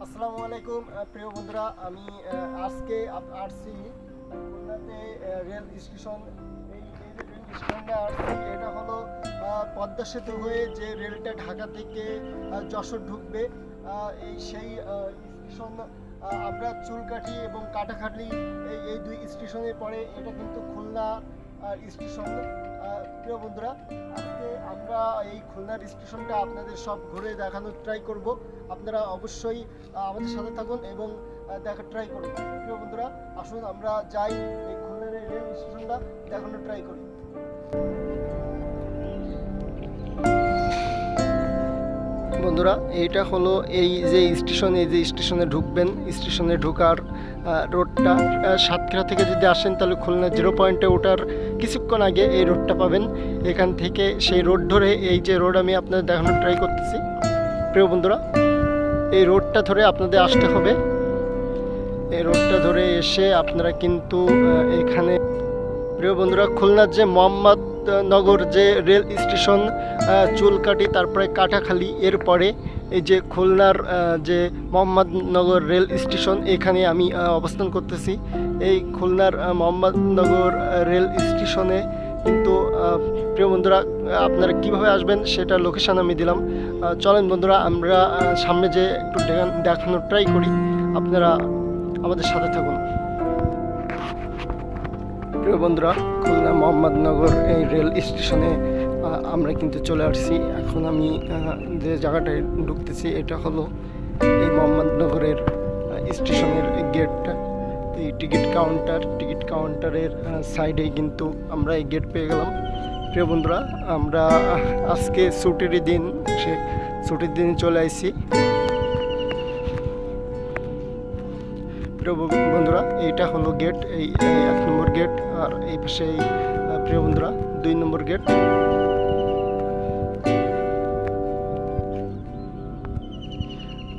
আসসালামু আলাইকুম প্রিয় বন্ধুরা, আমি আজকে আসছি খুলনাতে রেল স্টেশন। এই যে রেল স্টেশনে আসছি, এটা হলো পদ্মা সেতু হয়ে যে রেলটা ঢাকা থেকে যশোর ঢুকবে, সেই স্টেশন। আমরা চুলকাঠি এবং কাটাখালি এই দুই স্টেশনে পড়ে। এটা কিন্তু খুলনা স্টেশন। প্রিয় বন্ধুরা, আজকে আমরা এই খুলনার স্টেশনটা আপনাদের সব ঘুরে দেখানোর ট্রাই করব। আপনারা অবশ্যই আমাদের সাথে থাকুন এবং দেখার ট্রাই করুন। প্রিয় বন্ধুরা, আসুন আমরা যাই এই খুলনার রেল স্টেশনটা দেখানোর ট্রাই করি। বন্ধুরা, এইটা হলো এই যে স্টেশনে ঢুকবেন। স্টেশনে ঢোকার রোডটা সাতক্ষীরা থেকে যদি আসেন তাহলে খুলনা 0 পয়েন্টে ওঠার কিছুক্ষণ আগে এই রোডটা পাবেন। এখান থেকে সেই রোড ধরে, এই যে রোড আমি আপনাদের দেখানোর ট্রাই করতেছি, প্রিয় বন্ধুরা, এই রোডটা ধরে আপনাদের আসতে হবে। এই রোডটা ধরে এসে আপনারা কিন্তু এখানে, প্রিয় বন্ধুরা, খুলনার যে মোহাম্মদনগর যে রেল স্টেশন, চুলকাঠি, তারপরে কাটাখালি, এরপরে এই যে খুলনার যে মোহাম্মদনগর রেল স্টেশন, এখানে আমি অবস্থান করতেছি। এই খুলনার মোহাম্মদনগর রেল স্টেশনে কিন্তু প্রিয় বন্ধুরা, আপনারা কিভাবে আসবেন সেটা লোকেশান আমি দিলাম। চলেন বন্ধুরা, আমরা সামনে যে একটু দেখানোর ট্রাই করি। আপনারা আমাদের সাথে থাকুন। প্রিয় বন্ধুরা, খুলনা মোহাম্মদনগর এই রেল স্টেশনে আমরা কিন্তু চলে আসছি। এখন আমি যে জায়গাটায় ঢুকতেছি, এটা হলো এই মোহাম্মদনগরের স্টেশনের গেটটা। এই টিকিট কাউন্টারের সাইডেই কিন্তু আমরা এই গেট পেয়ে গেলাম। প্রিয় বন্ধুরা, আমরা আজকে ছুটির দিন চলে আসছি। প্রিয় বন্ধুরা, এইটা হলো গেট, এই 1 নম্বর গেট, আর এই পাশে প্রিয় বন্ধুরা 2 নম্বর গেট।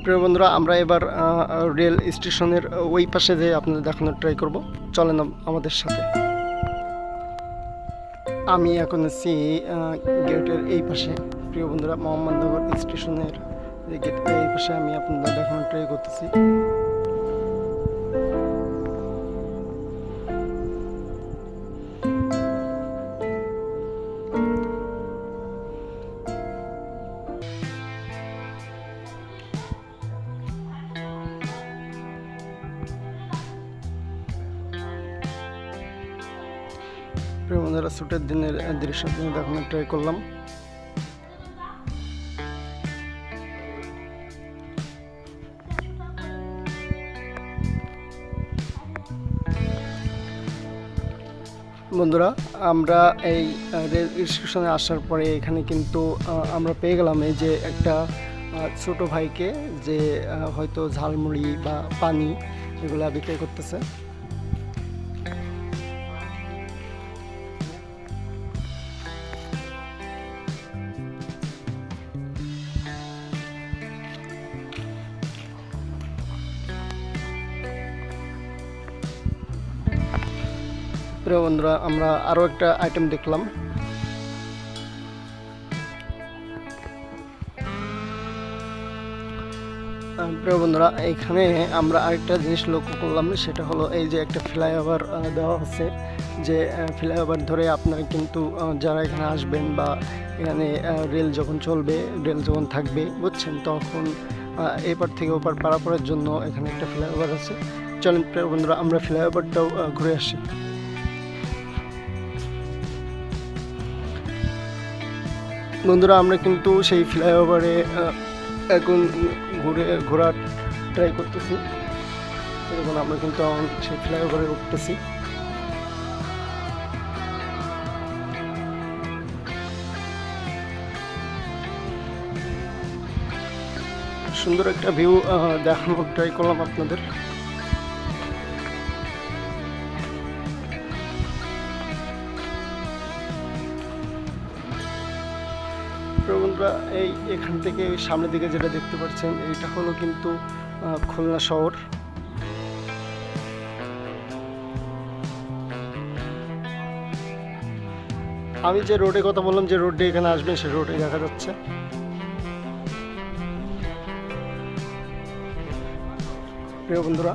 প্রিয় বন্ধুরা, আমরা এবার রেল স্টেশনের ওই পাশে যেয়ে আপনাদের দেখানোর ট্রাই করব। চলেন আমাদের সাথে। আমি এখন আছি গেটের এই পাশে। প্রিয় বন্ধুরা, মোহাম্মদনগর স্টেশনের গেট এই পাশে আমি আপনাদের দেখানোর ট্রাই করতেছি। প্রিয় বন্ধুরা, ছুটির দিনের দৃশ্য দেখানোর ট্রাই করলাম। বন্ধুরা, আমরা এই রেল স্টেশনে আসার পরে এখানে কিন্তু আমরা পেয়ে গেলাম এই যে একটা ছোট ভাইকে, যে হয়তো ঝালমুড়ি বা পানি এগুলা বিক্রি করতেছে। প্রিয় বন্ধুরা, আমরা আরও একটা আইটেম দেখলাম। প্রিয় বন্ধুরা, এইখানে আমরা আরেকটা জিনিস লক্ষ্য করলাম, সেটা হলো এই যে একটা ফ্লাইওভার দেওয়া হচ্ছে। যে ফ্লাইওভার ধরে আপনারা কিন্তু যারা এখানে আসবেন বা এখানে রেল যখন চলবে, রেল যখন থাকবে, বুঝছেন, তখন এপার থেকে ওপার পারাপারের জন্য এখানে একটা ফ্লাইওভার আছে। চলেন প্রিয় বন্ধুরা, আমরা ফ্লাইওভারটাও ঘুরে আসি। বন্ধুরা, আমরা কিন্তু সেই ফ্লাইওভারে এখন ঘোরার ট্রাই করতেছি। এখন আমরা কিন্তু সেই ফ্লাইওভারে উঠতেছি। সুন্দর একটা ভিউ দেখানোর ট্রাই করলাম আপনাদের। বন্ধুরা, এখান থেকে সামনের দিকে যেটা দেখতে পাচ্ছেন, এইটা হলো কিন্তু খুলনা শহর। আমি যে রোডে কথা বললাম, যে রোডে এখানে আসবেন, সেই রোডে দেখা যাচ্ছে। প্রিয় বন্ধুরা।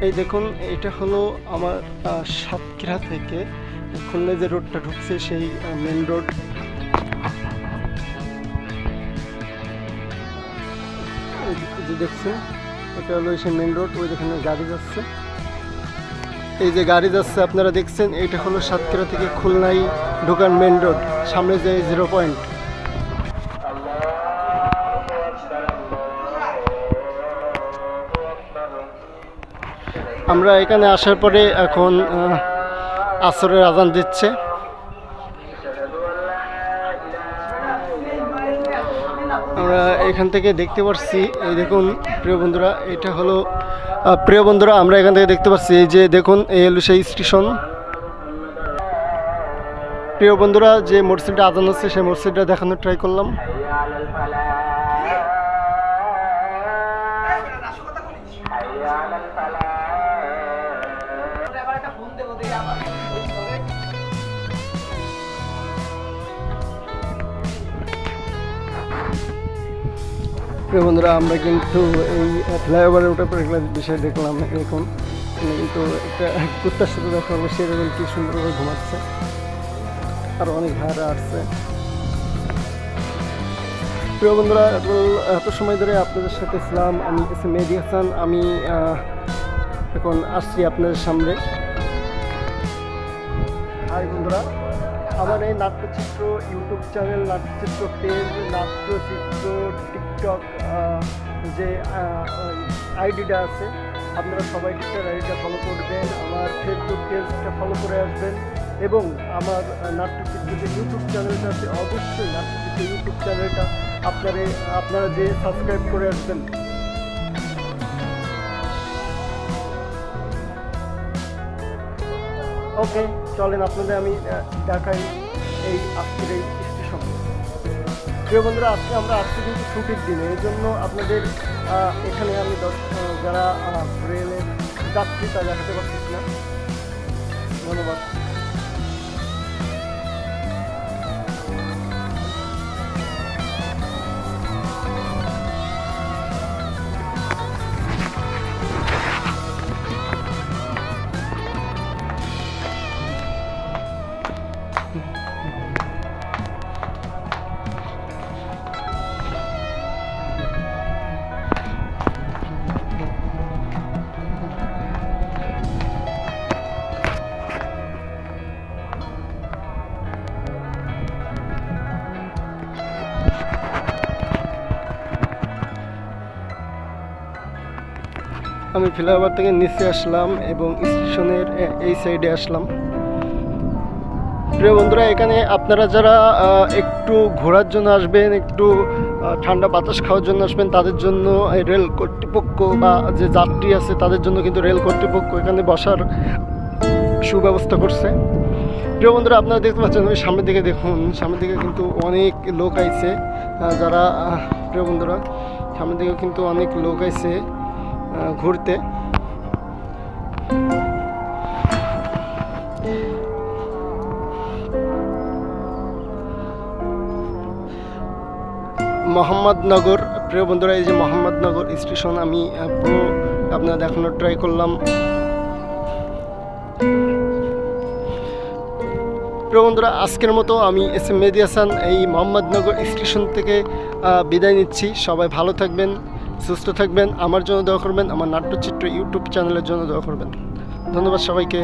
এই দেখুন, এটা হলো আমার সাতক্ষীরা থেকে খুলনা যে রোডটা ঢুকছে সেই মেন রোড। যে দেখছেন এটা হলো সেই মেন রোড, ওই যেখানে গাড়ি যাচ্ছে, এই যে গাড়ি যাচ্ছে আপনারা দেখছেন, এটা হলো সাতক্ষীরা থেকে খুলনায় ঢোকার মেন রোড, সামনে যে 0 পয়েন্ট। আমরা এখানে আসার পরে এখন আসরের আজান দিচ্ছে। আমরা এখান থেকে দেখতে পাচ্ছি, এই দেখুন প্রিয় বন্ধুরা, এটা হলো প্রিয় বন্ধুরা আমরা এখান থেকে দেখতে পাচ্ছি এই যে দেখুন এই হলো সেই স্টেশন। প্রিয় বন্ধুরা, যে মসজিদটা আজান হচ্ছে সেই মসজিদটা দেখানোর ট্রাই করলাম। প্রিয় বন্ধুরা, আমরা কিন্তু এই ফ্লাইওভারের ওঠার পর একটা বিষয় দেখলাম, এখন কিন্তু একটা কুত্তার সাথে দেখা হলো, সেরকম কি সুন্দরভাবে ঘুমাচ্ছে, আরও অনেক ভাড়া আসছে। প্রিয় বন্ধুরা, এত সময় ধরে আপনাদের সাথে ছিলাম আমি মেহেদী হাসান। আমি এখন আসছি আপনাদের সামনে। হাই বন্ধুরা, আমার এই নাট্যচিত্র ইউটিউব চ্যানেল, নাট্যচিত্র পেজ, নাট্যচিত্র টিকটক যে আইডিটা আছে, আপনারা সবাই টিকটক আইডিটা ফলো করবেন, আমার ফেসবুক পেজটা ফলো করে আসবেন, এবং আমার নাট্যচিত্র যে ইউটিউব চ্যানেলটা আছে অবশ্যই নাট্যচিত্র ইউটিউব চ্যানেলটা আপনারা যে সাবস্ক্রাইব করে আসবেন। ওকে, চলেন আপনাদের আমি দেখাই এই আজকের এই স্টেশন। প্রিয় বন্ধুরা, আজকে আমরা আসছি কিন্তু ছুটির দিনে, এই জন্য আপনাদের এখানে আমি যারা রেলের যাত্রী তা দেখাতে পারছি না। ধন্যবাদ। আমি ফ্লাইওভার থেকে নিচে আসলাম এবং স্টেশনের এই সাইডে আসলাম। প্রিয় বন্ধুরা, এখানে আপনারা যারা একটু ঘোরার জন্য আসবেন, একটু ঠান্ডা বাতাস খাওয়ার জন্য আসবেন, তাদের জন্য রেল কর্তৃপক্ষ বা যে যাত্রী আছে তাদের জন্য কিন্তু রেল কর্তৃপক্ষ এখানে বসার সুব্যবস্থা করছে। প্রিয় বন্ধুরা, আপনারা দেখতে পাচ্ছেন ওই সামনের দিকে দেখুন, সামনের দিকে কিন্তু অনেক লোক আইছে, যারা প্রিয় বন্ধুরা সামনের দিকে কিন্তু অনেক লোক আইছে ঘুরতে। মোহাম্মদনগর, প্রিয় বন্ধুরা, এই যে মোহাম্মদনগর স্টেশন আমি পুরো আপনারা দেখানোর ট্রাই করলাম। প্রিয় বন্ধুরা, আজকের মতো আমি মেহেদী হাসান এই মোহাম্মদনগর স্টেশন থেকে বিদায় নিচ্ছি। সবাই ভালো থাকবেন, সুস্থ থাকবেন, আমার জন্য দোয়া করবেন, আমার নাট্যচিত্র ইউটিউব চ্যানেলের জন্য দোয়া করবেন। ধন্যবাদ সবাইকে।